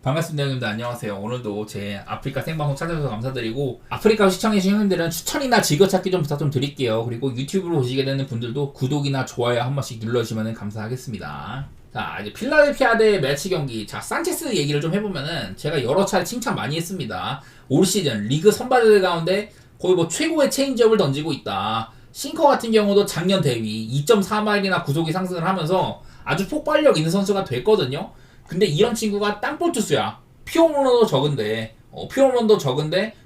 반갑습니다 형님들, 안녕하세요. 오늘도 제 아프리카 생방송 찾아주셔서 감사드리고, 아프리카 시청해주신 형님들은 추천이나 즐겨찾기 좀 부탁 좀 드릴게요. 그리고 유튜브로 보시게 되는 분들도 구독이나 좋아요 한 번씩 눌러주시면 감사하겠습니다. 자, 이제 필라델피아 대 매치 경기. 자, 산체스 얘기를 좀 해보면은 제가 여러 차례 칭찬 많이 했습니다. 올 시즌 리그 선발들 가운데 거의 뭐 최고의 체인지업을 던지고 있다. 싱커 같은 경우도 작년 대비 2.4마일이나 구속이 상승을 하면서 아주 폭발력 있는 선수가 됐거든요. 근데 이런 친구가 땅볼 투수야. 피홈런도 적은데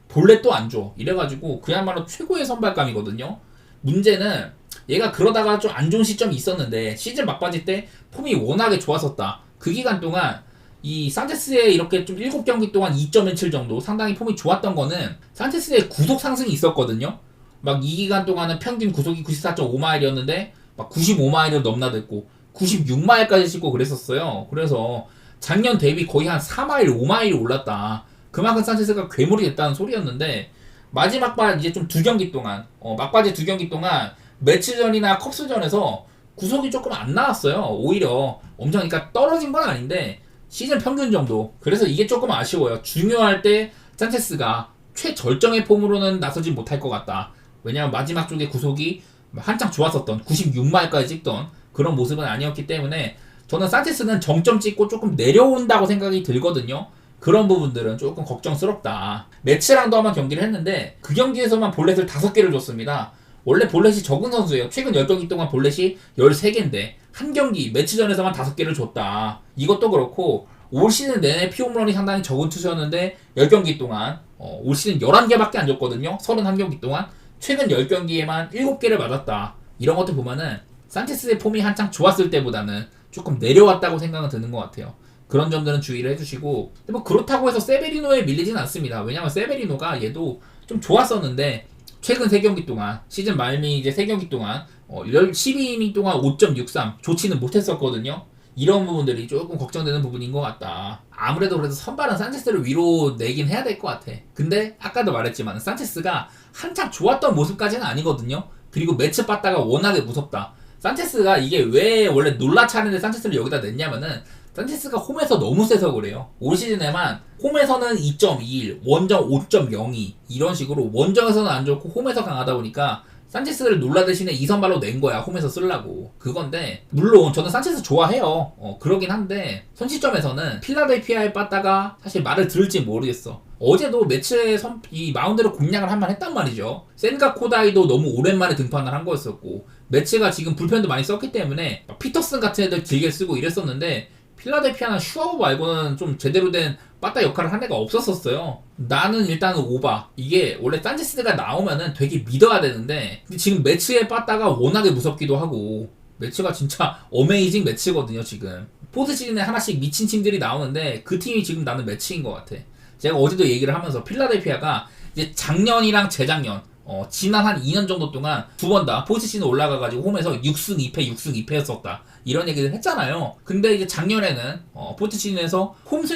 볼넷도 안 줘. 이래가지고 그야말로 최고의 선발감이거든요. 문제는 얘가 그러다가 좀 안 좋은 시점이 있었는데 시즌 막바지 때 폼이 워낙에 좋았었다. 그 기간 동안 이 산체스의 이렇게 좀 7경기 동안 2.17 정도 상당히 폼이 좋았던 거는 산체스의 구속 상승이 있었거든요. 막 이 기간 동안은 평균 구속이 94.5마일이었는데 막 95마일을 넘나댔고 96마일까지 찍고 그랬었어요. 그래서 작년 대비 거의 한 4마일, 5마일이 올랐다. 그만큼 산체스가 괴물이 됐다는 소리였는데 마지막 반 이제 좀 2경기 동안 막바지 2경기 동안 매치전이나 컵스전에서 구속이 조금 안 나왔어요. 오히려 엄청 그러니까 떨어진 건 아닌데 시즌 평균 정도. 그래서 이게 조금 아쉬워요. 중요할 때 산체스가 최절정의 폼으로는 나서지 못할 것 같다. 왜냐면 마지막 쪽에 구속이 한창 좋았었던 96마일까지 찍던 그런 모습은 아니었기 때문에 저는 산체스는 정점 찍고 조금 내려온다고 생각이 들거든요. 그런 부분들은 조금 걱정스럽다. 매치랑도 한번 경기를 했는데 그 경기에서만 볼넷을 5개를 줬습니다. 원래 볼넷이 적은 선수예요. 최근 10경기 동안 볼넷이 13개인데 한 경기 매치전에서만 5개를 줬다. 이것도 그렇고 올 시즌 내내 피홈런이 상당히 적은 투수였는데 10경기 동안 올 시즌 11개밖에 안 줬거든요. 31경기 동안 최근 10경기에만 7개를 맞았다. 이런 것들 보면은 산체스의 폼이 한창 좋았을 때보다는 조금 내려왔다고 생각은 드는 것 같아요. 그런 점들은 주의를 해주시고, 뭐 그렇다고 해서 세베리노에 밀리진 않습니다. 왜냐면 세베리노가 얘도 좀 좋았었는데 최근 3경기 동안 시즌 말미 이제 3경기 동안 12이닝 동안 5.63 좋지는 못했었거든요. 이런 부분들이 조금 걱정되는 부분인 것 같다. 아무래도 그래도 선발은 산체스를 위로 내긴 해야 될 것 같아. 근데 아까도 말했지만 산체스가 한창 좋았던 모습까지는 아니거든요. 그리고 매치 받다가 워낙에 무섭다. 산체스가 이게 왜 원래 놀라차는데 산체스를 여기다 냈냐면은 산체스가 홈에서 너무 세서 그래요. 올 시즌에만 홈에서는 2.21, 원정 5.02 이런 식으로 원정에서는 안 좋고 홈에서 강하다 보니까 산체스를 놀라 대신에 2선발로 낸 거야. 홈에서 쓰려고. 그건데 물론 저는 산체스 좋아해요. 그러긴 한데 선 시점에서는 필라델피아에 빠다가 사실 말을 들을지 모르겠어. 어제도 매치에 이 마운드를 공략을 한 번 했단 말이죠. 센가 코다이도 너무 오랜만에 등판을 한 거였었고 매치가 지금 불펜도 많이 썼기 때문에 피터슨 같은 애들 길게 쓰고 이랬었는데 필라델피아는 슈아우 말고는 좀 제대로 된 빠따 역할을 한 애가 없었었어요. 나는 일단은 오바. 이게 원래 산체스가 나오면은 되게 믿어야 되는데 근데 지금 매치의 빠따가 워낙에 무섭기도 하고 매치가 진짜 어메이징 매치거든요 지금. 포스 시즌에 하나씩 미친 팀들이 나오는데 그 팀이 지금 나는 매치인 것 같아. 제가 어제도 얘기를 하면서 필라델피아가 이제 작년이랑 재작년 지난 한 2년 정도 동안 2번 다 포지션에 올라가가지고 홈에서 6승 2패 6승 2패였었다 이런 얘기를 했잖아요. 근데 이제 작년에는 포지션에서 홈팀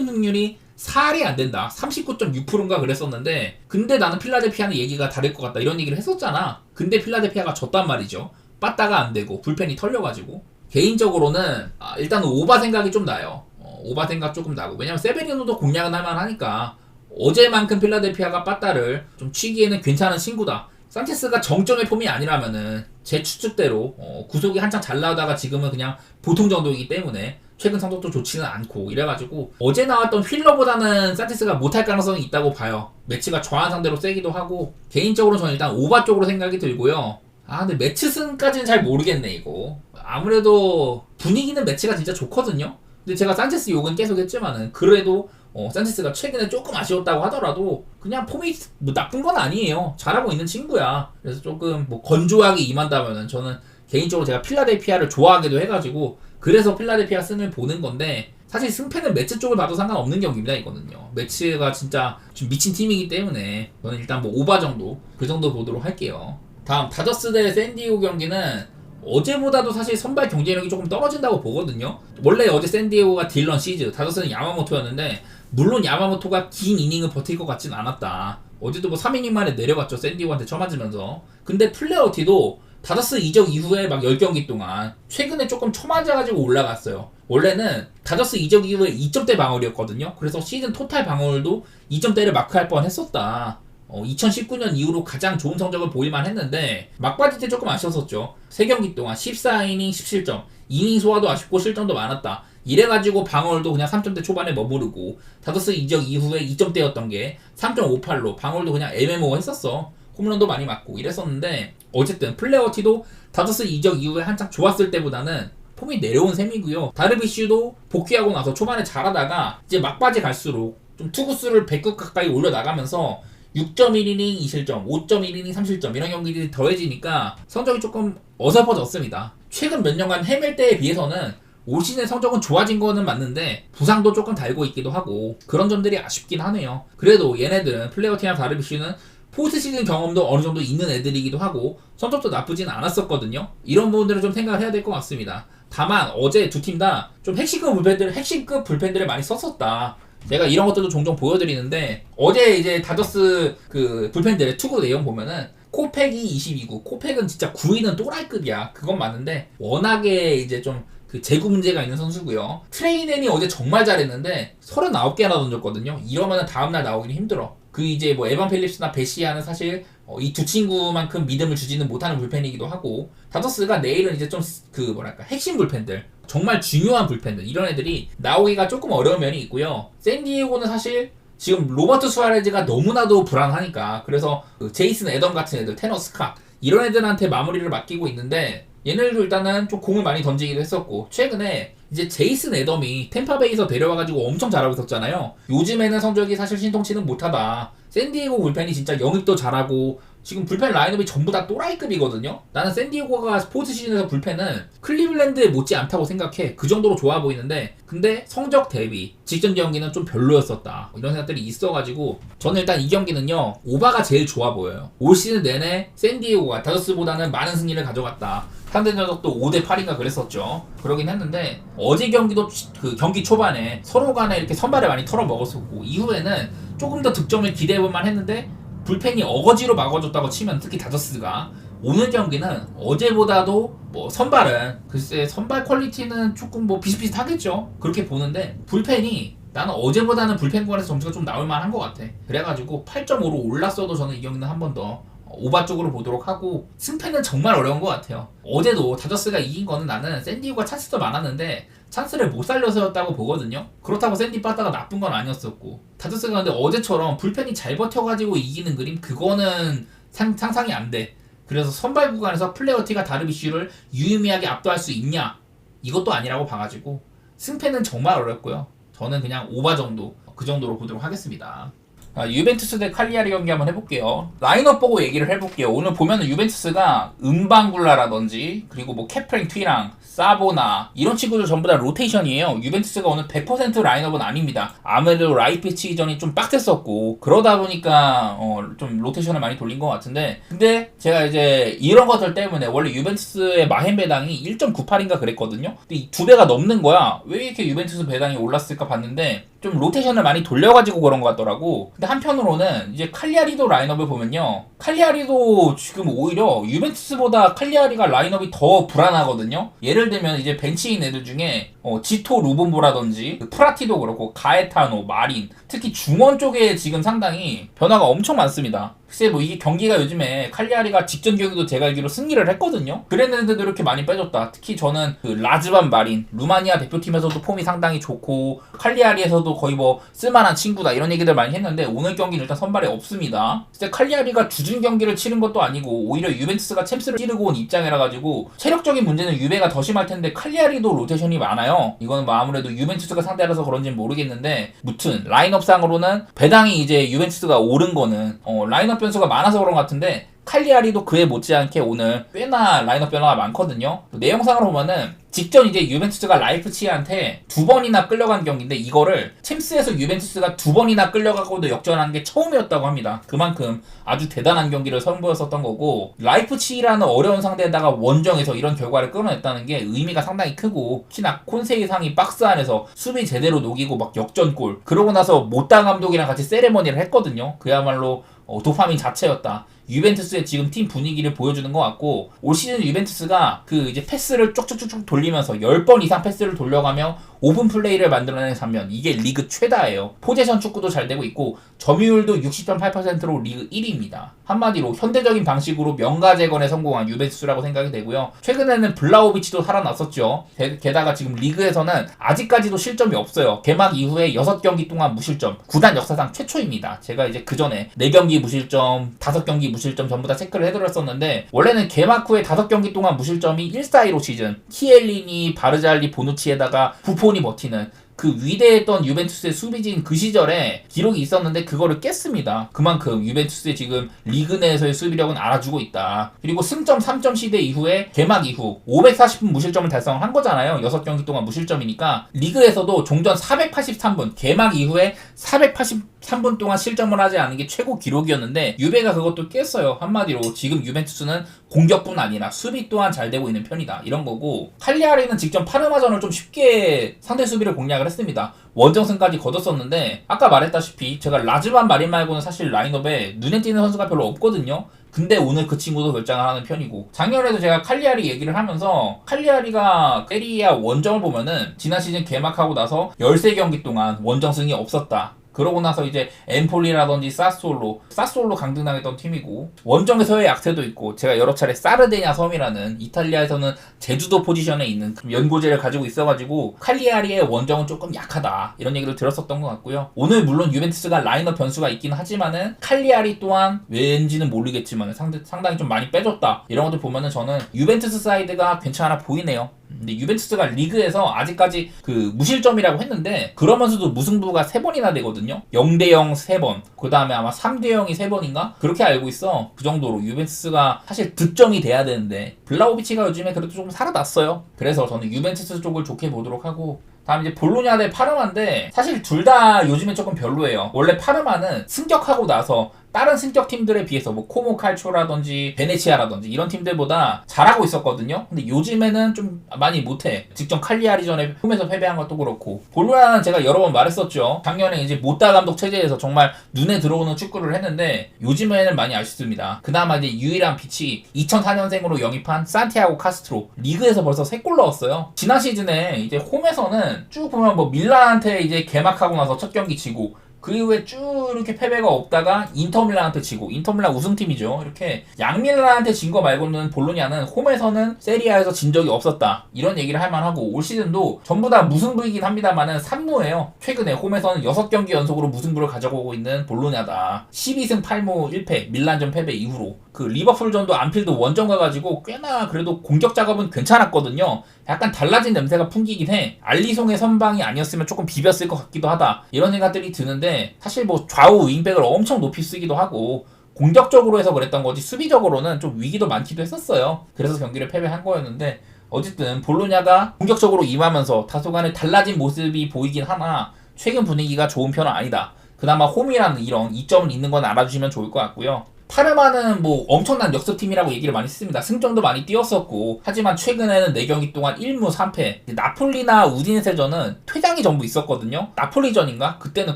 승률이 4할이 안 된다 39.6%인가 그랬었는데 근데 나는 필라델피아는 얘기가 다를 것 같다 이런 얘기를 했었잖아. 근데 필라델피아가 졌단 말이죠. 빠따가 안 되고 불펜이 털려가지고 개인적으로는 일단 오바 생각이 좀 나요. 오바 생각 조금 나고 왜냐면 세베리노도 공략은 할만하니까 어제만큼 필라델피아가 빠따를 좀 치기에는 괜찮은 친구다. 산체스가 정점의 폼이 아니라면은 제 추측대로 구속이 한창 잘 나오다가 지금은 그냥 보통 정도이기 때문에 최근 성적도 좋지는 않고 이래가지고 어제 나왔던 휠러보다는 산체스가 못할 가능성이 있다고 봐요. 매치가 좌한 상대로 세기도 하고 개인적으로 저는 일단 오바 쪽으로 생각이 들고요. 근데 매치승까지는 잘 모르겠네 이거. 아무래도 분위기는 매치가 진짜 좋거든요. 근데 제가 산체스 욕은 계속 했지만은 그래도 산체스가 최근에 조금 아쉬웠다고 하더라도 그냥 폼이 뭐 나쁜 건 아니에요. 잘하고 있는 친구야. 그래서 조금 뭐 건조하게 임한다면은 저는 개인적으로 제가 필라델피아를 좋아하기도 해가지고 그래서 필라델피아 승을 보는 건데 사실 승패는 매치 쪽을 봐도 상관없는 경기입니다 이거는요. 매치가 진짜 좀 미친 팀이기 때문에 저는 일단 뭐 오바 정도 그 정도 보도록 할게요. 다음 다저스 대 샌디에고 경기는 어제보다도 사실 선발 경쟁력이 조금 떨어진다고 보거든요. 원래 어제 샌디에고가 딜런 시즈, 다저스는 야마모토였는데 물론 야마모토가 긴 이닝을 버틸 것 같진 않았다. 어제도 뭐 3이닝 만에 내려갔죠. 샌디에고한테 쳐맞으면서. 근데 플레어티도 다저스 이적 이후에 막 10경기 동안 최근에 조금 처맞아가지고 올라갔어요. 원래는 다저스 이적 이후에 2점대 방어율이었거든요. 그래서 시즌 토탈 방어율도 2점대를 마크할 뻔 했었다. 2019년 이후로 가장 좋은 성적을 보일만 했는데 막바지 때 조금 아쉬웠었죠. 3경기 동안 14이닝 17점, 이닝 소화도 아쉽고 실점도 많았다. 이래가지고 방어율도 그냥 3점대 초반에 머무르고 다저스 이적 이후에 2점대였던 게 3.58로 방어율도 그냥 애매모호했었어. 홈런도 많이 맞고 이랬었는데 어쨌든 플레어티도 다저스 이적 이후에 한창 좋았을 때보다는 폼이 내려온 셈이고요. 다르비슈도 복귀하고 나서 초반에 잘하다가 이제 막바지 갈수록 좀 투구수를 100구 가까이 올려나가면서 6.1이닝 2실점, 5.1이닝 3실점 이런 경기들이 더해지니까 성적이 조금 어설퍼졌습니다. 최근 몇 년간 헤맬 때에 비해서는 올 시즌의 성적은 좋아진 거는 맞는데 부상도 조금 달고 있기도 하고 그런 점들이 아쉽긴 하네요. 그래도 얘네들은 플레어티나 다르비슈는 포스트 시즌 경험도 어느 정도 있는 애들이기도 하고 성적도 나쁘진 않았었거든요. 이런 부분들을 좀 생각을 해야 될 것 같습니다. 다만 어제 두 팀 다 좀 핵심급 불펜들을 많이 썼었다. 제가 이런 것들도 종종 보여드리는데 어제 이제 다저스 그 불펜들의 투구 내용 보면은 코팩이 22구, 코팩은 진짜 9위는 또라이급이야. 그건 맞는데 워낙에 이제 좀 그 제구 문제가 있는 선수고요. 트레이넨이 어제 정말 잘했는데 39개나 던졌거든요. 이러면은 다음날 나오기는 힘들어. 그 이제 뭐 에반 필립스나 베시아는 사실 이 두 친구만큼 믿음을 주지는 못하는 불펜이기도 하고 다저스가 내일은 이제 좀 그 뭐랄까 핵심 불펜들 정말 중요한 불펜들 이런 애들이 나오기가 조금 어려운 면이 있고요. 샌디에고는 사실 지금 로버트 수아레즈가 너무나도 불안하니까 그래서 그 제이슨 애덤 같은 애들 테너 스캇 이런 애들한테 마무리를 맡기고 있는데 얘네들도 일단은 좀 공을 많이 던지기도 했었고 최근에 이제 제이슨 애덤이 템파베이에서 데려와가지고 엄청 잘하고 있었잖아요. 요즘에는 성적이 사실 신통치는 못하다. 샌디에고 불펜이 진짜 영입도 잘하고 지금 불펜 라인업이 전부 다 또라이급이거든요. 나는 샌디에고가 스포츠 시즌에서 불펜은 클리블랜드에 못지 않다고 생각해. 그 정도로 좋아 보이는데 근데 성적 대비 직전 경기는 좀 별로였었다. 이런 생각들이 있어가지고 저는 일단 이 경기는요 오바가 제일 좋아 보여요. 올 시즌 내내 샌디에고가 다저스보다는 많은 승리를 가져갔다. 상대 전적도 5대8인가 그랬었죠. 그러긴 했는데 어제 경기도 그 경기 초반에 서로 간에 이렇게 선발을 많이 털어먹었었고 이후에는 조금 더 득점을 기대해볼만 했는데 불펜이 어거지로 막아줬다고 치면 특히 다저스가 오늘 경기는 어제보다도 뭐 선발은 글쎄 선발 퀄리티는 조금 뭐 비슷비슷하겠죠. 그렇게 보는데 불펜이 나는 어제보다는 불펜권에서 점수가 좀 나올 만한 것 같아. 그래가지고 8.5로 올랐어도 저는 이 경기는 한 번 더 오바 쪽으로 보도록 하고 승패는 정말 어려운 것 같아요. 어제도 다저스가 이긴 거는 나는 샌디에고가 찬스도 많았는데 찬스를 못 살려서였다고 보거든요. 그렇다고 샌디 빠따가 나쁜 건 아니었었고 다저스가 근데 어제처럼 불펜이 잘 버텨가지고 이기는 그림 그거는 상상이 안 돼. 그래서 선발 구간에서 플레어티가 다르비슈를 유의미하게 압도할 수 있냐 이것도 아니라고 봐가지고 승패는 정말 어렵고요. 저는 그냥 오바 정도 그 정도로 보도록 하겠습니다. 유벤투스 대 칼리아리 경기 한번 해볼게요. 라인업 보고 얘기를 해볼게요. 오늘 보면은 유벤투스가 은방굴라라든지 그리고 뭐 캐프랭 튀랑 사보나 이런 친구들 전부 다 로테이션이에요. 유벤투스가 오늘 100% 라인업은 아닙니다. 아무래도 라이프치히전이 좀 빡셌었고 그러다 보니까 좀 로테이션을 많이 돌린 것 같은데 근데 제가 이제 이런 것들 때문에 원래 유벤투스의 마헨 배당이 1.98인가 그랬거든요. 근데 이 2배가 넘는 거야. 왜 이렇게 유벤투스 배당이 올랐을까 봤는데 좀 로테이션을 많이 돌려가지고 그런 것 같더라고. 근데 한편으로는 이제 칼리아리도 라인업을 보면요. 칼리아리도 지금 오히려 유벤투스보다 칼리아리가 라인업이 더 불안하거든요. 예를 들면 이제 벤치인 애들 중에 지토 루본보라든지 프라티도 그렇고 가에타노, 마린 특히 중원 쪽에 지금 상당히 변화가 엄청 많습니다. 글쎄 뭐 이게 경기가 요즘에 칼리아리가 직전 경기도 제가 알기로 승리를 했거든요. 그랬는데도 이렇게 많이 빼줬다. 특히 저는 그 라즈반 마린 루마니아 대표팀에서도 폼이 상당히 좋고 칼리아리에서도 거의 뭐 쓸만한 친구다 이런 얘기들 많이 했는데 오늘 경기는 일단 선발이 없습니다. 글쎄 칼리아리가 주중 경기를 치른 것도 아니고 오히려 유벤투스가 챔스를 찌르고 온 입장이라 가지고 체력적인 문제는 유베가 더 심할 텐데 칼리아리도 로테이션이 많아요. 이거는 뭐 아무래도 유벤투스가 상대라서 그런지는 모르겠는데 무튼 라인업상으로는 배당이 이제 유벤투스가 오른 거는 라인업 변수가 많아서 그런 것 같은데 칼리아리도 그에 못지않게 오늘 꽤나 라인업 변화가 많거든요. 내용상으로 보면은 직전 이제 유벤투스가 라이프치히한테 2번이나 끌려간 경기인데 이거를 챔스에서 유벤투스가 2번이나 끌려가고도 역전한 게 처음이었다고 합니다. 그만큼 아주 대단한 경기를 선보였었던 거고 라이프치히라는 어려운 상대에다가 원정에서 이런 결과를 끌어냈다는 게 의미가 상당히 크고 특히나 콘세이 상이 박스 안에서 수비 제대로 녹이고 막 역전골 그러고 나서 모따 감독이랑 같이 세레머니를 했거든요. 그야말로 도파민 자체였다. 유벤투스의 지금 팀 분위기를 보여주는 것 같고, 올 시즌 유벤투스가 그 이제 패스를 쭉쭉쭉쭉 돌리면서 10번 이상 패스를 돌려가며 오픈 플레이를 만들어내는 장면, 이게 리그 최다예요. 포제션 축구도 잘 되고 있고 점유율도 60.8%로 리그 1위입니다. 한마디로 현대적인 방식으로 명가재건에 성공한 유벤투스라고 생각이 되고요. 최근에는 블라호비치도 살아났었죠. 게다가 지금 리그에서는 아직까지도 실점이 없어요. 개막 이후에 6경기 동안 무실점, 구단 역사상 최초입니다. 제가 이제 그 전에 4경기 무실점, 5경기 무실점 전부 다 체크를 해드렸었는데, 원래는 개막 후에 5경기 동안 무실점이 1-4-2로 시즌, 키엘리니, 바르잘리, 보누치에다가 부폰이 버티는 그 위대했던 유벤투스의 수비진 그 시절에 기록이 있었는데 그거를 깼습니다. 그만큼 유벤투스의 지금 리그 내에서의 수비력은 알아주고 있다. 그리고 승점 3점 시대 이후에 개막 이후 540분 무실점을 달성한 거잖아요. 6경기 동안 무실점이니까 리그에서도 종전 483분, 개막 이후에 483분 동안 실점을 하지 않은 게 최고 기록이었는데 유베가 그것도 깼어요. 한마디로 지금 유벤투스는 공격뿐 아니라 수비 또한 잘 되고 있는 편이다, 이런 거고, 칼리아리는 직전 파르마전을 좀 쉽게 상대 수비를 공략을 했습니다. 원정승까지 거뒀었는데 아까 말했다시피 제가 라즈반 마린 말고는 사실 라인업에 눈에 띄는 선수가 별로 없거든요. 근데 오늘 그 친구도 결장을 하는 편이고, 작년에도 제가 칼리아리 얘기를 하면서 칼리아리가 세리아 원정을 보면은 지난 시즌 개막하고 나서 13경기 동안 원정승이 없었다. 그러고 나서 이제 엠폴리라든지 사솔로 강등당했던 팀이고, 원정에서의 약세도 있고, 제가 여러 차례 사르데냐 섬이라는 이탈리아에서는 제주도 포지션에 있는 연고지를 가지고 있어가지고 칼리아리의 원정은 조금 약하다, 이런 얘기를 들었었던 것 같고요. 오늘 물론 유벤투스가 라인업 변수가 있긴 하지만은 칼리아리 또한 왠지는 모르겠지만 상당히 좀 많이 빼줬다, 이런 것들 보면은 저는 유벤투스 사이드가 괜찮아 보이네요. 근데 유벤투스가 리그에서 아직까지 그 무실점이라고 했는데 그러면서도 무승부가 3번이나 되거든요. 0대0 3번, 그 다음에 아마 3대0이 3번인가? 그렇게 알고 있어. 그 정도로 유벤투스가 사실 득점이 돼야 되는데 블라호비치가 요즘에 그래도 조금 살아났어요. 그래서 저는 유벤투스 쪽을 좋게 보도록 하고, 다음 이제 볼로냐 대 파르마인데 사실 둘 다 요즘에 조금 별로예요. 원래 파르마는 승격하고 나서 다른 승격 팀들에 비해서 뭐 코모 칼초라든지 베네치아라든지 이런 팀들보다 잘하고 있었거든요. 근데 요즘에는 좀 많이 못해. 직전 칼리아리전에 홈에서 패배한 것도 그렇고, 볼로냐는 제가 여러 번 말했었죠. 작년에 이제 모따 감독 체제에서 정말 눈에 들어오는 축구를 했는데 요즘에는 많이 아쉽습니다. 그나마 이제 유일한 빛이 2004년생으로 영입한 산티아고 카스트로, 리그에서 벌써 3골 넣었어요. 지난 시즌에 이제 홈에서는 쭉 보면 뭐 밀란한테 이제 개막하고 나서 첫 경기 지고, 그 이후에 쭉 이렇게 패배가 없다가 인터밀란한테 지고, 인터밀란 우승팀이죠. 이렇게 양밀란한테 진 거 말고는 볼로냐는 홈에서는 세리아에서 진 적이 없었다, 이런 얘기를 할 만하고, 올 시즌도 전부 다 무승부이긴 합니다만은 3무예요. 최근에 홈에서는 6경기 연속으로 무승부를 가져오고 있는 볼로냐다. 12승 8무 1패, 밀란전 패배 이후로. 그 리버풀전도 안필드 원정 가가지고 꽤나 그래도 공격 작업은 괜찮았거든요. 약간 달라진 냄새가 풍기긴 해. 알리송의 선방이 아니었으면 조금 비볐을 것 같기도 하다, 이런 생각들이 드는데, 사실 뭐 좌우 윙백을 엄청 높이 쓰기도 하고 공격적으로 해서 그랬던 거지 수비적으로는 좀 위기도 많기도 했었어요. 그래서 경기를 패배한 거였는데, 어쨌든 볼로냐가 공격적으로 임하면서 다소간에 달라진 모습이 보이긴 하나 최근 분위기가 좋은 편은 아니다. 그나마 홈이라는 이런 이점은 있는 건 알아주시면 좋을 것 같고요. 파르마는 뭐 엄청난 역습팀이라고 얘기를 많이 했습니다. 승점도 많이 띄웠었고, 하지만 최근에는 4경기 동안 1무 3패. 나폴리나 우디네세전은 퇴장이 전부 있었거든요. 나폴리전인가? 그때는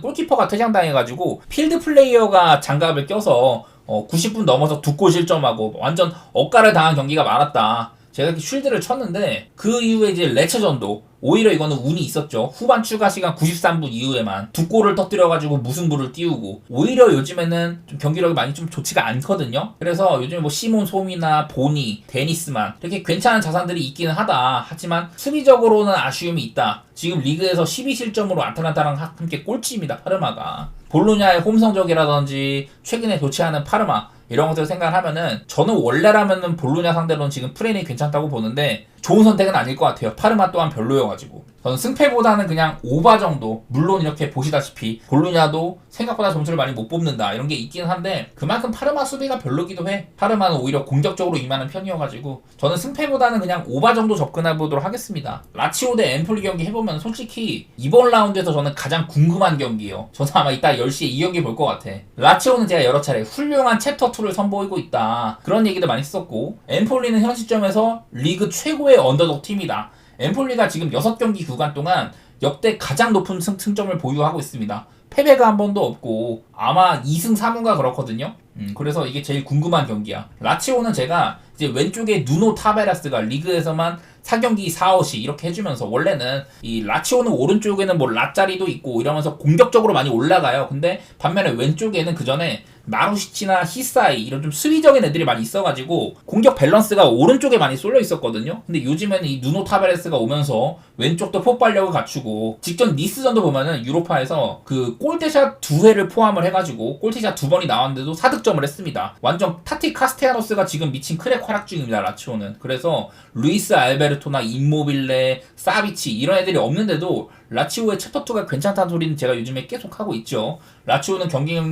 골키퍼가 퇴장당해가지고 필드 플레이어가 장갑을 껴서 90분 넘어서 2골 실점하고 완전 억가를 당한 경기가 많았다. 제가 이렇게 쉴드를 쳤는데, 그 이후에 이제 레체전도 오히려 이거는 운이 있었죠. 후반 추가 시간 93분 이후에만 2골을 터뜨려가지고 무승부를 띄우고, 오히려 요즘에는 좀 경기력이 많이 좀 좋지가 않거든요. 그래서 요즘에 뭐 시몬 솜이나 보니, 데니스만 이렇게 괜찮은 자산들이 있기는 하다. 하지만 수비적으로는 아쉬움이 있다. 지금 리그에서 12실점으로 아틀란타랑 함께 꼴찌입니다, 파르마가. 볼로냐의 홈 성적이라든지 최근에 좋지 않은 파르마, 이런 것들을 생각을 하면은 저는 원래라면은 볼로냐 상대로는 지금 프레임이 괜찮다고 보는데 좋은 선택은 아닐 것 같아요. 파르마 또한 별로여가지고. 저는 승패보다는 그냥 오바 정도. 물론 이렇게 보시다시피 볼로냐도 생각보다 점수를 많이 못 뽑는다, 이런 게 있긴 한데 그만큼 파르마 수비가 별로기도 해. 파르마는 오히려 공격적으로 임하는 편이어가지고 저는 승패보다는 그냥 오바 정도 접근해보도록 하겠습니다. 라치오 대 엠폴리 경기 해보면 솔직히 이번 라운드에서 저는 가장 궁금한 경기예요. 저는 아마 이따 10시에 이 경기 볼 것 같아. 라치오는 제가 여러 차례 훌륭한 챕터 2를 선보이고 있다, 그런 얘기도 많이 썼고, 엠폴리는 현 시점에서 리그 최고의 언더독 팀이다. 엠폴리가 지금 6경기 구간 동안 역대 가장 높은 승점을 보유하고 있습니다. 패배가 한 번도 없고 아마 2승 3무가 그렇거든요. 그래서 이게 제일 궁금한 경기야. 라치오는 제가 이제 왼쪽에 누노 타베라스가 리그에서만 4경기 4어시 이렇게 해주면서, 원래는 이 라치오는 오른쪽에는 뭐 라짜리도 있고 이러면서 공격적으로 많이 올라가요. 근데 반면에 왼쪽에는 그 전에 마루시치나 히사이 이런 좀 수비적인 애들이 많이 있어가지고 공격 밸런스가 오른쪽에 많이 쏠려 있었거든요. 근데 요즘에는 이 누노 타베레스가 오면서 왼쪽도 폭발력을 갖추고, 직전 니스전도 보면은 유로파에서 그 골대샷 2회를 포함을 해가지고 골대샷 2번이 나왔는데도 4득점을 했습니다. 완전 타티 카스테아노스가 지금 미친 크랙 활약 중입니다, 라치오는. 그래서 루이스 알베르토나 임모빌레, 사비치 이런 애들이 없는데도 라치오의 챕터2가 괜찮다는 소리는 제가 요즘에 계속 하고 있죠. 라치오는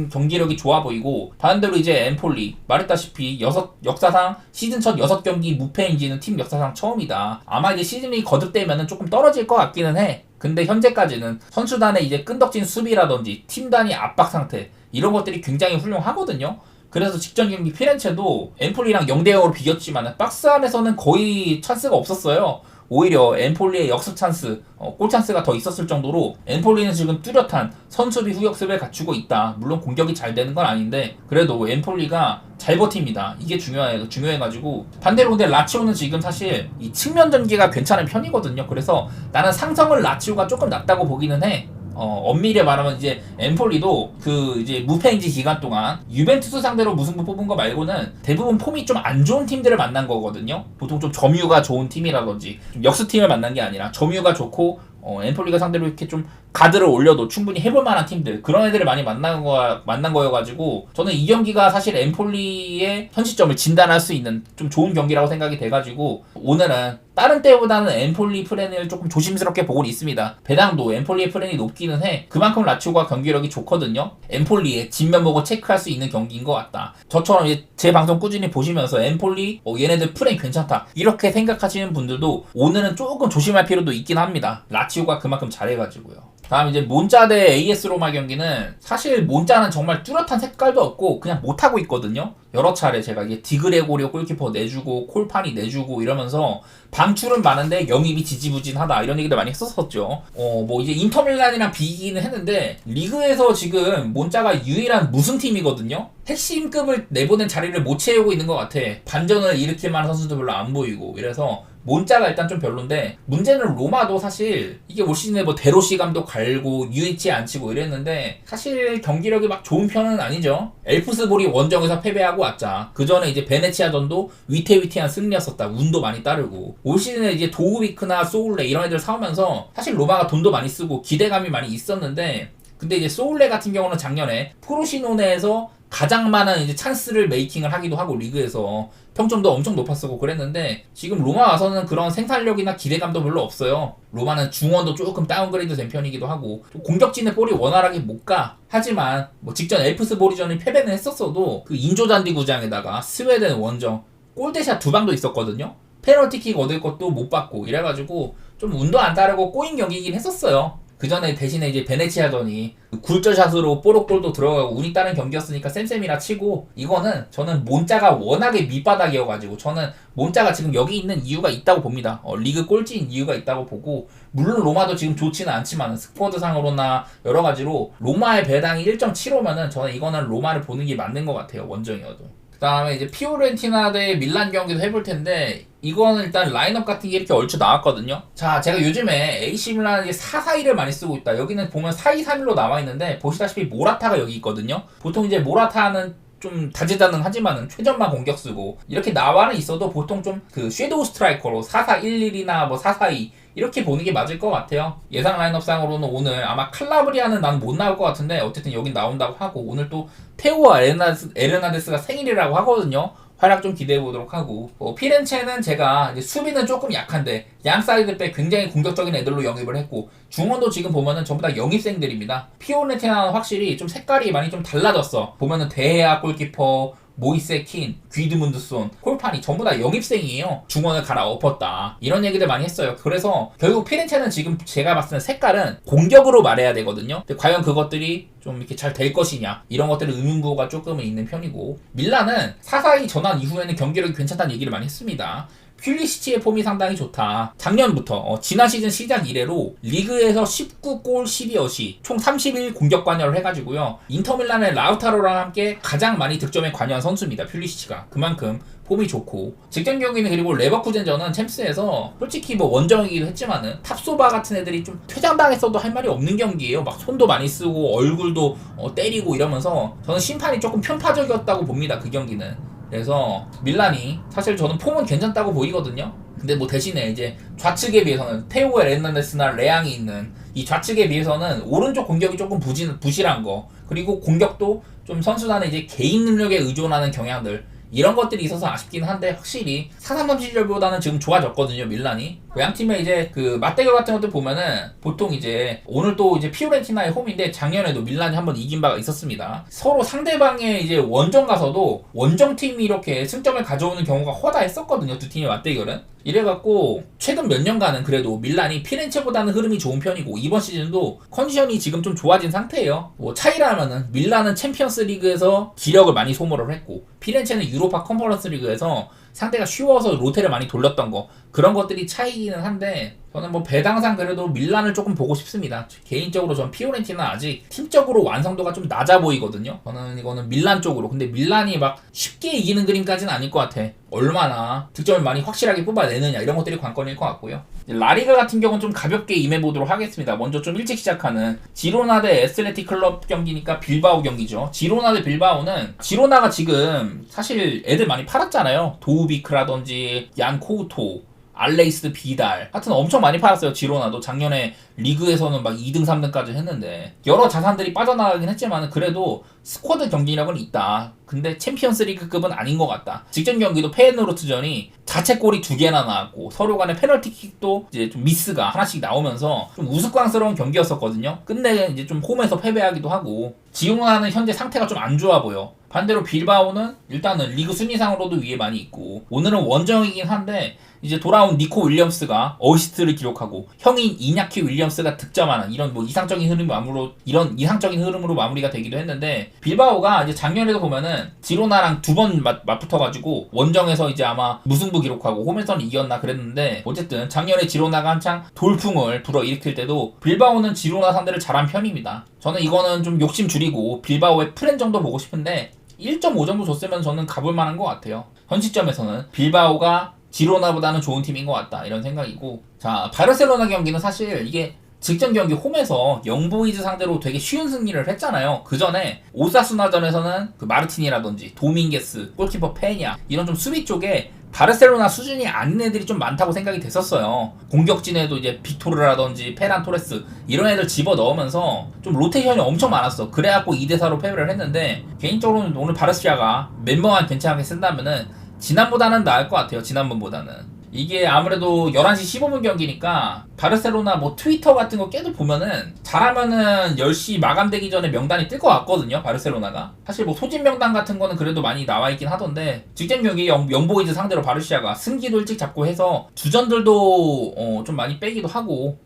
경기력이 좋아 보이고, 반대로 이제 엠폴리 말했다시피 역사상 시즌 첫 6경기 무패인지는 팀 역사상 처음이다. 아마 이제 시즌이 거듭되면은 조금 떨어질 것 같기는 해. 근데 현재까지는 선수단의 이제 끈덕진 수비라든지 팀 단위 압박 상태 이런 것들이 굉장히 훌륭하거든요. 그래서 직전 경기 피렌체도 엠폴리랑 0대0으로 비겼지만 박스 안에서는 거의 찬스가 없었어요. 오히려 엠폴리의 역습 찬스, 골 찬스가 더 있었을 정도로 엠폴리는 지금 뚜렷한 선수비 후역습을 갖추고 있다. 물론 공격이 잘 되는 건 아닌데 그래도 엠폴리가 잘 버팁니다. 이게 중요해가지고. 반대로 근데 라치오는 지금 사실 이 측면 전개가 괜찮은 편이거든요. 그래서 나는 상성을 라치오가 조금 낮다고 보기는 해. 엄밀히 말하면 이제 엠폴리도 그 이제 무패인지 기간 동안 유벤투스 상대로 무승부 뽑은 거 말고는 대부분 폼이 좀 안 좋은 팀들을 만난 거거든요. 보통 좀 점유가 좋은 팀이라든지 좀 역수팀을 만난 게 아니라 점유가 좋고 엠폴리가 상대로 이렇게 좀 가드를 올려도 충분히 해볼 만한 팀들, 그런 애들을 많이 만난 거여가지고 저는 이 경기가 사실 엠폴리의 현 시점을 진단할 수 있는 좀 좋은 경기라고 생각이 돼가지고 오늘은 다른 때보다는 엠폴리 프렌을 조금 조심스럽게 보고 있습니다. 배당도 엠폴리의 프렌이 높기는 해. 그만큼 라치오가 경기력이 좋거든요. 엠폴리의 진면목을 체크할 수 있는 경기인 것 같다. 저처럼 제 방송 꾸준히 보시면서 엠폴리 얘네들 프렌 괜찮다 이렇게 생각하시는 분들도 오늘은 조금 조심할 필요도 있긴 합니다. 라치오가 그만큼 잘해가지고요. 다음 이제 몬자 대 AS 로마 경기는 사실 몬자는 정말 뚜렷한 색깔도 없고 그냥 못하고 있거든요. 여러 차례 제가 이게 디그레고리오 골키퍼 내주고 콜파니 내주고 이러면서 방출은 많은데 영입이 지지부진하다 이런 얘기들 많이 했었었죠. 뭐 이제 인터밀란이랑 비기는 했는데 리그에서 지금 몬자가 유일한 무승팀이거든요. 핵심급을 내보낸 자리를 못 채우고 있는 것 같아. 반전을 일으킬 만한 선수도 별로 안 보이고 이래서 몬자가 일단 좀 별론데, 문제는 로마도 사실 이게 올 시즌에 뭐 데로시 감독 갈고 UH 안 치고 이랬는데 사실 경기력이 막 좋은 편은 아니죠. 엘프스볼이 원정에서 패배하고 왔자. 그 전에 이제 베네치아전도 위태위태한 승리였었다. 운도 많이 따르고. 올 시즌에 이제 도우비크나 소울레 이런 애들 사오면서 사실 로마가 돈도 많이 쓰고 기대감이 많이 있었는데, 근데 이제 소울레 같은 경우는 작년에 프로시노네에서 가장 많은 이제 찬스를 메이킹을 하기도 하고 리그에서 평점도 엄청 높았었고 그랬는데, 지금 로마 와서는 그런 생산력이나 기대감도 별로 없어요. 로마는 중원도 조금 다운그레이드 된 편이기도 하고 공격진의 볼이 원활하게 못 가. 하지만 뭐 직전 엘프스보리전이 패배는 했었어도 그 인조잔디 구장에다가 스웨덴 원정 골대샷 2방도 있었거든요. 페널티킥 얻을 것도 못 받고 이래가지고 좀 운도 안 따르고 꼬인 경기이긴 했었어요. 그 전에 대신에 이제 베네치아전이 굴절샷으로 뽀록골도 들어가고 운이 따른 경기였으니까 쌤쌤이라 치고, 이거는 저는 몬자가 워낙에 밑바닥이어가지고 저는 몬자가 지금 여기 있는 이유가 있다고 봅니다. 리그 꼴찌인 이유가 있다고 보고, 물론 로마도 지금 좋지는 않지만 스쿼드상으로나 여러가지로 로마의 배당이 1.75면은 저는 이거는 로마를 보는 게 맞는 것 같아요, 원정이어도. 그 다음에 이제 피오렌티나 대 밀란 경기도 해볼 텐데, 이거는 일단 라인업 같은 게 이렇게 얼추 나왔거든요. 자, 제가 요즘에 AC 밀란이 4-4-2를 많이 쓰고 있다. 여기는 보면 4-2-3-1로 나와 있는데 보시다시피 모라타가 여기 있거든요. 보통 이제 모라타는 좀 다재다능하지만은 최전방 공격 쓰고 이렇게 나와는 있어도 보통 좀 그 섀도우 스트라이커로 4-4-1-1이나 뭐 4-4-2 이렇게 보는 게 맞을 것 같아요. 예상 라인업상으로는 오늘 아마 칼라브리아는 난 못 나올 것 같은데 어쨌든 여긴 나온다고 하고, 오늘 또 테오와 에르나데스가 생일이라고 하거든요. 활약 좀 기대해 보도록 하고, 피렌체는 제가 이제 수비는 조금 약한데 양 사이드백 굉장히 공격적인 애들로 영입을 했고, 중원도 지금 보면은 전부 다 영입생들입니다. 피오렌티나는 확실히 좀 색깔이 많이 좀 달라졌어. 보면은 데헤아 골키퍼, 모이세 킨, 귀드문드손, 콜파니 전부 다 영입생이에요. 중원을 갈아엎었다 이런 얘기들 많이 했어요. 그래서 결국 피렌체는 지금 제가 봤을 때 색깔은 공격으로 말해야 되거든요. 근데 과연 그것들이 좀 이렇게 잘 될 것이냐 이런 것들은 의문부호가 조금은 있는 편이고, 밀란은 4-4-2 전환 이후에는 경기력이 괜찮다는 얘기를 많이 했습니다. 퓰리시치의 폼이 상당히 좋다. 작년부터 지난 시즌 시작 이래로 리그에서 19골 12어시 총 31 공격 관여를 해가지고요. 인터밀란의 라우타로랑 함께 가장 많이 득점에 관여한 선수입니다. 퓰리시치가. 그만큼 폼이 좋고 직전 경기는 그리고 레버쿠젠전은 챔스에서 솔직히 뭐 원정이기도 했지만은 탑소바 같은 애들이 좀 퇴장당했어도 할 말이 없는 경기예요. 막 손도 많이 쓰고 얼굴도 때리고 이러면서 저는 심판이 조금 편파적이었다고 봅니다. 그 경기는. 그래서 밀란이 사실 저는 폼은 괜찮다고 보이거든요. 근데 뭐 대신에 이제 좌측에 비해서는 테오 에르난데스나 레앙이 있는 이 좌측에 비해서는 오른쪽 공격이 조금 부실한 거, 그리고 공격도 좀 선수단의 이제 개인 능력에 의존하는 경향들, 이런 것들이 있어서 아쉽긴 한데 확실히 4-3-3 시절보다는 지금 좋아졌거든요. 밀란이. 양 팀의 이제 그 맞대결 같은 것들 보면은 보통 이제 오늘 또 이제 피오렌티나의 홈인데 작년에도 밀란이 한번 이긴 바가 있었습니다. 서로 상대방의 이제 원정 가서도 원정 팀이 이렇게 승점을 가져오는 경우가 허다했었거든요. 두 팀의 맞대결은. 이래갖고 최근 몇 년간은 그래도 밀란이 피렌체보다는 흐름이 좋은 편이고 이번 시즌도 컨디션이 지금 좀 좋아진 상태예요. 뭐 차이라면은 밀란은 챔피언스 리그에서 기력을 많이 소모를 했고 피렌체는 유로파 컨퍼런스 리그에서 상대가 쉬워서 로테를 많이 돌렸던 거, 그런 것들이 차이기는 한데 저는 뭐 배당상 그래도 밀란을 조금 보고 싶습니다. 개인적으로 전 피오렌티나 아직 팀적으로 완성도가 좀 낮아 보이거든요. 저는 이거는 밀란 쪽으로. 근데 밀란이 막 쉽게 이기는 그림까지는 아닐 것 같아. 얼마나 득점을 많이 확실하게 뽑아내느냐, 이런 것들이 관건일 것 같고요. 라리가 같은 경우는 좀 가볍게 임해보도록 하겠습니다. 먼저 좀 일찍 시작하는 지로나 대 에슬레틱 클럽 경기니까 빌바오 경기죠. 지로나 대 빌바오는 지로나가 지금 사실 애들 많이 팔았잖아요. 도우비크라든지 얀 코우토, 알레이스 비달, 하여튼 엄청 많이 팔았어요. 지로나도 작년에 리그에서는 막 2등 3등까지 했는데 여러 자산들이 빠져나가긴 했지만 그래도 스쿼드 경기력은 있다. 근데 챔피언스 리그급은 아닌 것 같다. 직전 경기도 페예노르트전이 자책골이 2개나 나왔고 서로 간의 페널티킥도 이제 좀 미스가 하나씩 나오면서 좀 우스꽝스러운 경기였었거든요. 끝내 이제 좀 홈에서 패배하기도 하고 지로나는 현재 상태가 좀 안 좋아 보여. 반대로 빌바오는 일단은 리그 순위상으로도 위에 많이 있고 오늘은 원정이긴 한데 이제 돌아온 니코 윌리엄스가 어시스트를 기록하고 형인 이냐키 윌리엄스가 득점하는 이런 뭐 이상적인 흐름으로 마무리가 되기도 했는데 빌바오가 이제 작년에도 보면은 지로나랑 2번 맞붙어가지고 원정에서 이제 아마 무승부 기록하고 홈에서는 이겼나 그랬는데 어쨌든 작년에 지로나가 한창 돌풍을 불어일으킬 때도 빌바오는 지로나 상대를 잘한 편입니다. 저는 이거는 좀 욕심 줄이고 빌바오의 프렌 정도 보고 싶은데 1.5 정도 줬으면 저는 가볼 만한 것 같아요. 현 시점에서는 빌바오가 지로나보다는 좋은 팀인 것 같다, 이런 생각이고. 자, 바르셀로나 경기는 사실 이게 직전 경기 홈에서 영보이즈 상대로 되게 쉬운 승리를 했잖아요. 그 전에 오사수나전에서는 그 마르티니라든지 도밍게스, 골키퍼 페냐, 이런 좀 수비 쪽에 바르셀로나 수준이 아닌 애들이 좀 많다고 생각이 됐었어요. 공격진에도 이제 빅토르라든지 페란 토레스, 이런 애들 집어 넣으면서 좀 로테이션이 엄청 많았어. 그래갖고 2대4로 패배를 했는데 개인적으로는 오늘 바르시아가 멤버만 괜찮게 쓴다면은 지난보다는 나을 것 같아요. 지난번보다는. 이게 아무래도 11시 15분 경기니까 바르셀로나 뭐 트위터 같은 거 깨도 보면은 잘하면은 10시 마감되기 전에 명단이 뜰 것 같거든요. 바르셀로나가. 사실 뭐 소집 명단 같은 거는 그래도 많이 나와 있긴 하던데 직전 경기 영보이즈 상대로 바르시아가 승기도 일찍 잡고 해서 주전들도 좀 많이 빼기도 하고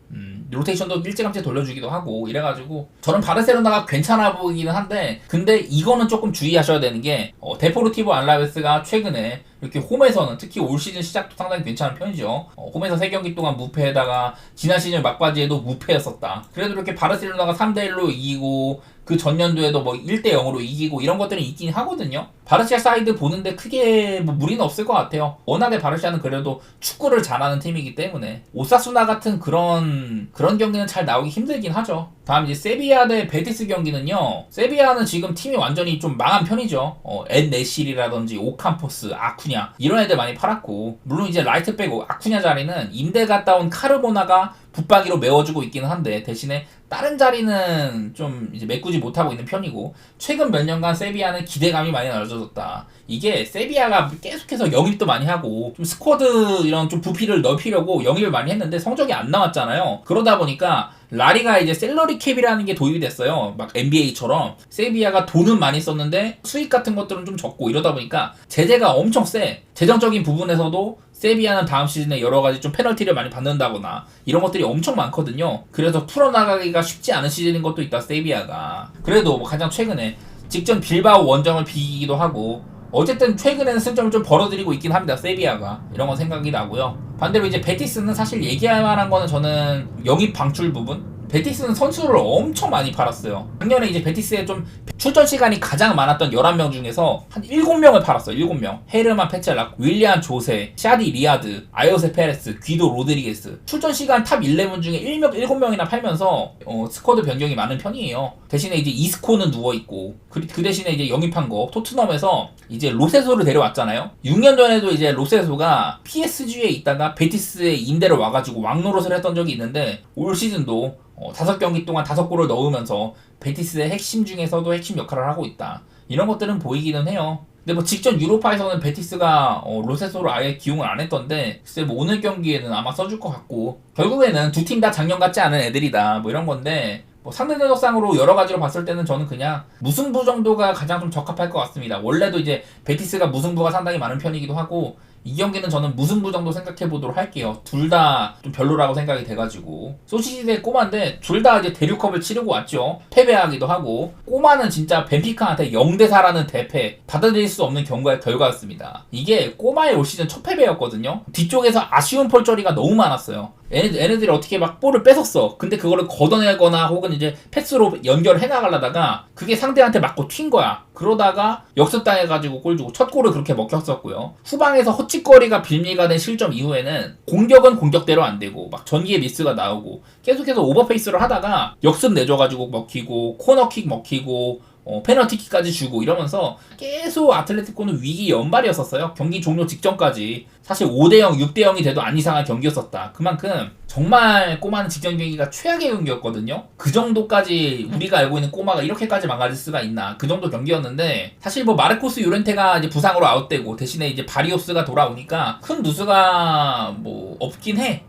로테이션도 일찌감치 돌려주기도 하고 이래가지고 저는 바르셀로나가 괜찮아 보이기는 한데 근데 이거는 조금 주의하셔야 되는 게 데포르티보 알라베스가 최근에 이렇게 홈에서는 특히 올 시즌 시작도 상당히 괜찮은 편이죠. 홈에서 3경기 동안 무패에다가 지난 시즌 막바지에도 무패였었다. 그래도 이렇게 바르셀로나가 3대1로 이기고 그 전년도에도 뭐 1대0으로 이기고 이런 것들은 있긴 하거든요. 바르시아 사이드 보는데 크게 뭐 무리는 없을 것 같아요. 워낙에 바르시아는 그래도 축구를 잘하는 팀이기 때문에 오사수나 같은 그런 경기는 잘 나오기 힘들긴 하죠. 다음 이제 세비야 대 베티스 경기는요. 세비야는 지금 팀이 완전히 좀 망한 편이죠. 엔 네실이라든지 오캄포스, 아쿠냐 이런 애들 많이 팔았고 물론 이제 라이트백 아쿠냐 자리는 임대 갔다 온 카르보나가 붙박이로 메워주고 있기는 한데 대신에 다른 자리는 좀 이제 메꾸지 못하고 있는 편이고 최근 몇 년간 세비야는 기대감이 많이 낮아졌다. 이게 세비야가 계속해서 영입도 많이 하고 좀 스쿼드 이런 좀 부피를 넓히려고 영입을 많이 했는데 성적이 안 나왔잖아요. 그러다 보니까 라리가 이제 셀러리 캡이라는 게 도입이 됐어요. 막 NBA처럼 세비야가 돈은 많이 썼는데 수익 같은 것들은 좀 적고 이러다 보니까 제재가 엄청 세. 재정적인 부분에서도 세비야는 다음 시즌에 여러가지 좀 페널티를 많이 받는다거나 이런 것들이 엄청 많거든요. 그래서 풀어나가기가 쉽지 않은 시즌인 것도 있다. 세비야가 그래도 뭐 가장 최근에 직전 빌바오 원정을 비기기도 하고 어쨌든 최근에는 승점을 좀 벌어들이고 있긴 합니다. 세비야가. 이런 건 생각이 나고요. 반대로 이제 베티스는 사실 얘기할 만한 거는 저는 영입 방출 부분? 베티스는 선수를 엄청 많이 팔았어요. 작년에 이제 베티스에 좀 출전 시간이 가장 많았던 11명 중에서 한 7명을 팔았어요. 7명. 헤르만 페첼락, 윌리안 조세, 샤디 리아드, 아요세 페레스, 귀도 로드리게스. 출전 시간 탑 11 중에 7명이나 팔면서 스쿼드 변경이 많은 편이에요. 대신에 이제 이스코는 누워있고 그 대신에 이제 영입한 거 토트넘에서 이제 로세소를 데려왔잖아요. 6년 전에도 이제 로세소가 PSG에 있다가 베티스에 임대를 와가지고 왕노릇을 했던 적이 있는데 올 시즌도 5경기 동안 5골을 넣으면서 베티스의 핵심 중에서도 핵심 역할을 하고 있다. 이런 것들은 보이기는 해요. 근데 뭐 직전 유로파에서는 베티스가 로세소를 아예 기용을 안 했던데 글쎄 뭐 오늘 경기에는 아마 써줄 것 같고 결국에는 두 팀 다 작년 같지 않은 애들이다 뭐 이런 건데 뭐 상대 전적상으로 여러 가지로 봤을 때는 저는 그냥 무승부 정도가 가장 좀 적합할 것 같습니다. 원래도 이제 베티스가 무승부가 상당히 많은 편이기도 하고 이 경기는 저는 무승부 정도 생각해보도록 할게요. 둘 다 좀 별로라고 생각이 돼가지고 소시지 대 꼬마인데 둘 다 이제 대륙컵을 치르고 왔죠. 패배하기도 하고 꼬마는 진짜 벤피카한테 0대4라는 대패 받아들일 수 없는 결과였습니다. 이게 꼬마의 올 시즌 첫 패배였거든요. 뒤쪽에서 아쉬운 펄저리가 너무 많았어요. 얘네들이 어떻게 막 볼을 뺏었어. 근데 그거를 걷어내거나 혹은 이제 패스로 연결해 나가려다가 그게 상대한테 맞고 튄 거야. 그러다가 역습당해가지고 골 주고 첫 골을 그렇게 먹혔었고요. 후방에서 헛짓거리가 빌미가 된 실점 이후에는 공격은 공격대로 안 되고 막 전기의 미스가 나오고 계속해서 오버페이스를 하다가 역습 내줘가지고 먹히고 코너킥 먹히고 페널티킥까지 주고 이러면서 계속 아틀레티코는 위기 연발이었었어요. 경기 종료 직전까지. 사실 5대0, 6대0이 돼도 안 이상한 경기였었다. 그만큼 정말 꼬마는 직전 경기가 최악의 경기였거든요. 그 정도까지 우리가 알고 있는 꼬마가 이렇게까지 망가질 수가 있나. 그 정도 경기였는데 사실 뭐 마르코스 요렌테가 이제 부상으로 아웃되고 대신에 이제 바리오스가 돌아오니까 큰 누수가 뭐 없긴 해.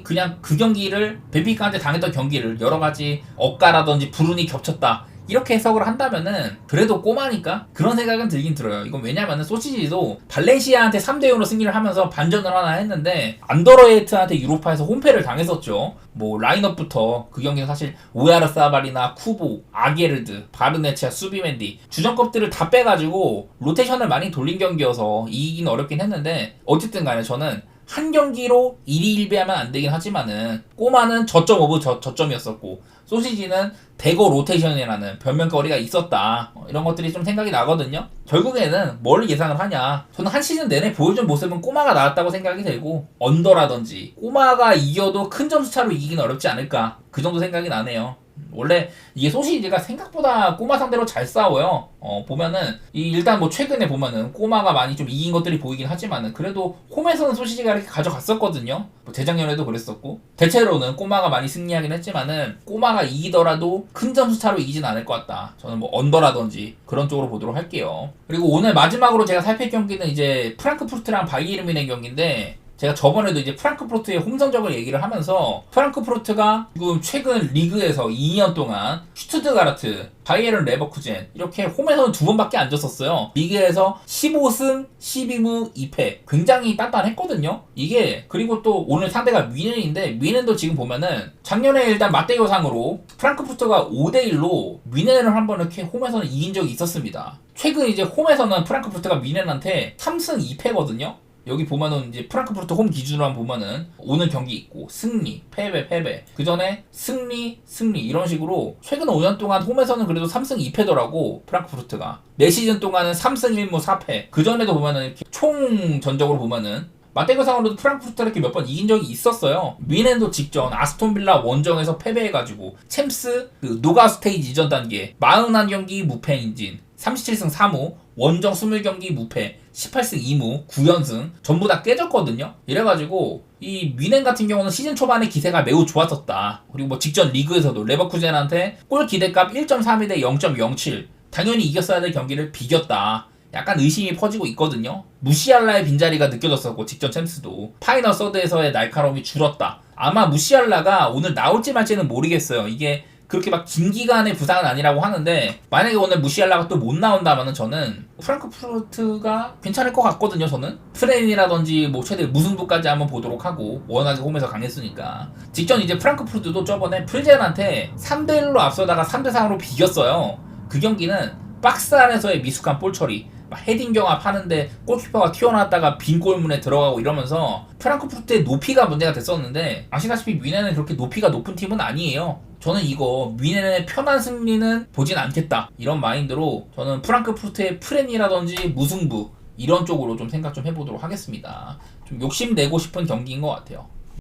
그냥 그 경기를 벤피카한테 당했던 경기를 여러 가지 억가라든지 불운이 겹쳤다. 이렇게 해석을 한다면은 그래도 꼬마니까 그런 생각은 들긴 들어요. 이건 왜냐면은 소시지도 발렌시아한테 3대0으로 승리를 하면서 반전을 하나 했는데 안더러헤이트한테 유로파에서 홈패를 당했었죠. 뭐 라인업부터 그 경기는 사실 오야르사발이나 쿠보, 아게르드, 바르네치아, 수비맨디 주전급들을 다 빼가지고 로테이션을 많이 돌린 경기여서 이기긴 어렵긴 했는데 어쨌든 간에 저는 한 경기로 1위 1비하면 안 되긴 하지만은 꼬마는 저점 오브 저점이었었고 소시지는 대거 로테이션이라는 변명거리가 있었다. 이런 것들이 좀 생각이 나거든요. 결국에는 뭘 예상을 하냐. 저는 한 시즌 내내 보여준 모습은 꼬마가 나왔다고 생각이 되고 언더라든지 꼬마가 이겨도 큰 점수 차로 이기긴 어렵지 않을까. 그 정도 생각이 나네요. 원래 이게 소시지가 생각보다 꼬마 상대로 잘 싸워요. 보면은 일단 뭐 최근에 보면은 꼬마가 많이 좀 이긴 것들이 보이긴 하지만은 그래도 홈에서는 소시지가 이렇게 가져갔었거든요. 뭐 재작년에도 그랬었고 대체로는 꼬마가 많이 승리하긴 했지만은 꼬마가 이기더라도 큰 점수 차로 이기진 않을 것 같다. 저는 뭐 언더라든지 그런 쪽으로 보도록 할게요. 그리고 오늘 마지막으로 제가 살필 경기는 이제 프랑크푸르트랑 바이에른 뮌헨 경기인데 제가 저번에도 이제 프랑크푸르트의 홈 성적을 얘기를 하면서 프랑크푸르트가 지금 최근 리그에서 2년 동안 슈투트가르트, 바이에른 레버쿠젠 이렇게 홈에서는 2번밖에 안 졌었어요. 리그에서 15승 12무 2패 굉장히 단단했거든요. 이게 그리고 또 오늘 상대가 뮌헨인데 뮌헨도 지금 보면은 작년에 일단 맞대결상으로 프랑크푸르트가 5대1로 뮌헨을 한번 이렇게 홈에서는 이긴 적이 있었습니다. 최근 이제 홈에서는 프랑크푸르트가 뮌헨한테 3승 2패거든요. 여기 보면은 이제 프랑크푸르트 홈 기준으로만 보면은 오늘 경기 있고 승리, 패배 그 전에 승리 이런 식으로 최근 5년 동안 홈에서는 그래도 3승 2패더라고 프랑크푸르트가 4시즌 동안은 3승 1무 4패 그 전에도 보면은 이렇게 총 전적으로 보면은 맞대결상으로도 프랑크푸르트가 이렇게 몇 번 이긴 적이 있었어요. 뮌헨도 직전 아스톤빌라 원정에서 패배해가지고 챔스 그 노가 스테이지 이전 단계 41경기 무패 인진 37승 3무 원정 20경기 무패 18승 2무 9연승 전부 다 깨졌거든요. 이래가지고 이 뮌헨 같은 경우는 시즌 초반에 기세가 매우 좋았었다. 그리고 뭐 직전 리그에서도 레버쿠젠한테 골 기대값 1.32 대 0.07 당연히 이겼어야 될 경기를 비겼다. 약간 의심이 퍼지고 있거든요. 무시알라의 빈자리가 느껴졌었고 직전 챔스도 파이널 서드에서의 날카로움이 줄었다. 아마 무시알라가 오늘 나올지 말지는 모르겠어요. 이게 그렇게 막 긴 기간의 부상은 아니라고 하는데 만약에 오늘 무시알라가 또 못 나온다면은 저는 프랑크푸르트가 괜찮을 것 같거든요. 저는 프렌이라든지 뭐 최대 무승부까지 한번 보도록 하고 워낙에 홈에서 강했으니까 직전 이제 프랑크푸르트도 저번에 풀젠한테 3대1로 앞서다가 3대3으로 비겼어요. 그 경기는 박스 안에서의 미숙한 볼 처리 막 헤딩 경합 하는데 골키퍼가 튀어나왔다가 빈 골문에 들어가고 이러면서 프랑크푸르트의 높이가 문제가 됐었는데, 아시다시피 뮌헨은 그렇게 높이가 높은 팀은 아니에요. 저는 이거 뮌헨의 편한 승리는 보진 않겠다, 이런 마인드로 저는 프랑크푸르트의 프렌이라든지 무승부 이런 쪽으로 좀 생각 좀 해보도록 하겠습니다. 좀 욕심내고 싶은 경기인 것 같아요.